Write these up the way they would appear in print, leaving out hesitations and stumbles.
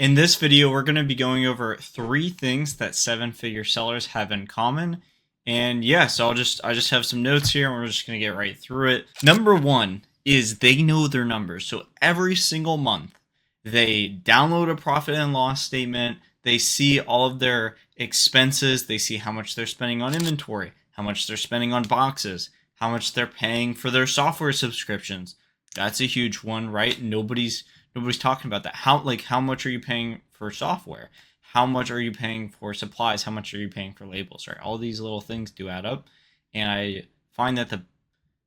In this video, we're going to be going over 3 things that seven-figure sellers have in common. And yeah, so I just have some notes here and we're just going to get right through it. Number 1 is they know their numbers. So every single month, they download a profit and loss statement. They see all of their expenses. They see how much they're spending on inventory, how much they're spending on boxes, how much they're paying for their software subscriptions. That's a huge one, right? Nobody's talking about that. How much are you paying for software? How much are you paying for supplies? How much are you paying for labels, right? All these little things do add up. And I find that the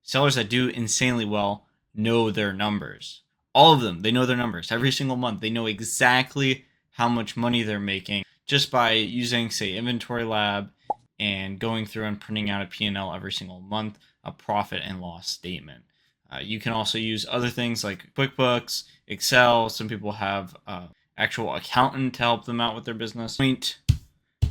sellers that do insanely well know their numbers. All of them, they know their numbers. Every single month, they know exactly how much money they're making just by using, say, Inventory Lab and going through and printing out a P&L every single month, a profit and loss statement. You can also use other things like QuickBooks, Excel. Some people have actual accountant to help them out with their business. Point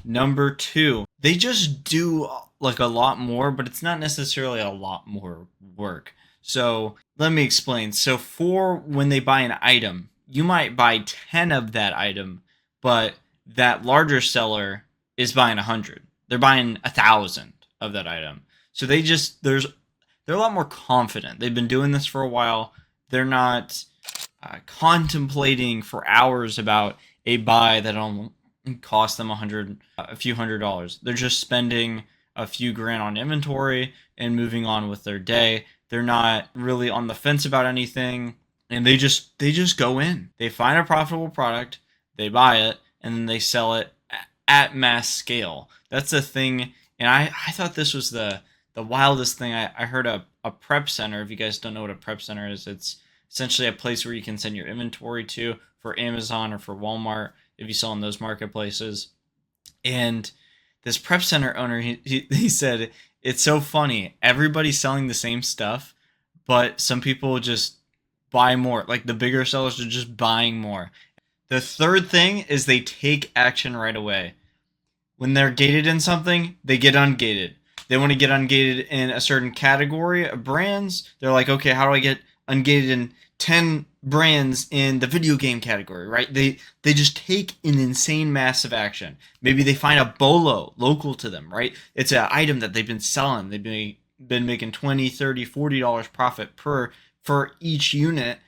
number 2, they just do like a lot more, but it's not necessarily a lot more work. So let me explain. So for when they buy an item, you might buy 10 of that item, but that larger seller is buying 100. They're buying 1,000 of that item. So they're a lot more confident. They've been doing this for a while. They're not contemplating for hours about a buy that'll cost them a few $100s. They're just spending a few grand on inventory and moving on with their day. They're not really on the fence about anything, and they just go in. They find a profitable product, they buy it, and then they sell it at mass scale. That's the thing. And I thought this was the wildest thing. I heard a prep center. If you guys don't know what a prep center is, it's essentially a place where you can send your inventory to for Amazon or for Walmart if you sell in those marketplaces. And this prep center owner, he said, it's so funny. Everybody's selling the same stuff, but some people just buy more. Like the bigger sellers are just buying more. The third thing is they take action right away. When they're gated in something, they get ungated. They want to get ungated in a certain category of brands. They're like, okay, how do I get ungated in 10 brands in the video game category, right? They just take an insane massive action. Maybe they find a bolo local to them, right? It's an item that they've been selling. They've been making $20, $30, $40 profit for each unit.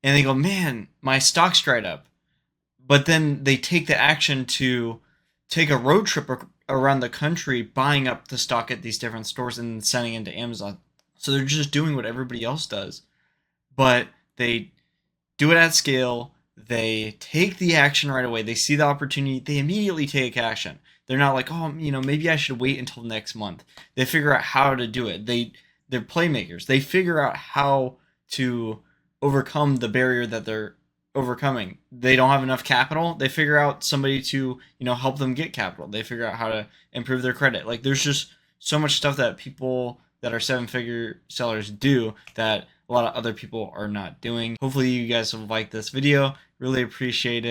And they go, man, my stock's dried up. But then they take the action to take a road trip around the country, buying up the stock at these different stores and sending it to Amazon. So they're just doing what everybody else does, but they do it at scale. They take the action right away. They see the opportunity. They immediately take action. They're not like, oh, maybe I should wait until next month. They figure out how to do it. They're playmakers. They figure out how to overcome the barrier that they're overcoming. They don't have enough capital. They figure out somebody to, help them get capital. They figure out how to improve their credit. Like there's just so much stuff that people that are 7-figure sellers do that a lot of other people are not doing. Hopefully you guys will like this video. Really appreciate it.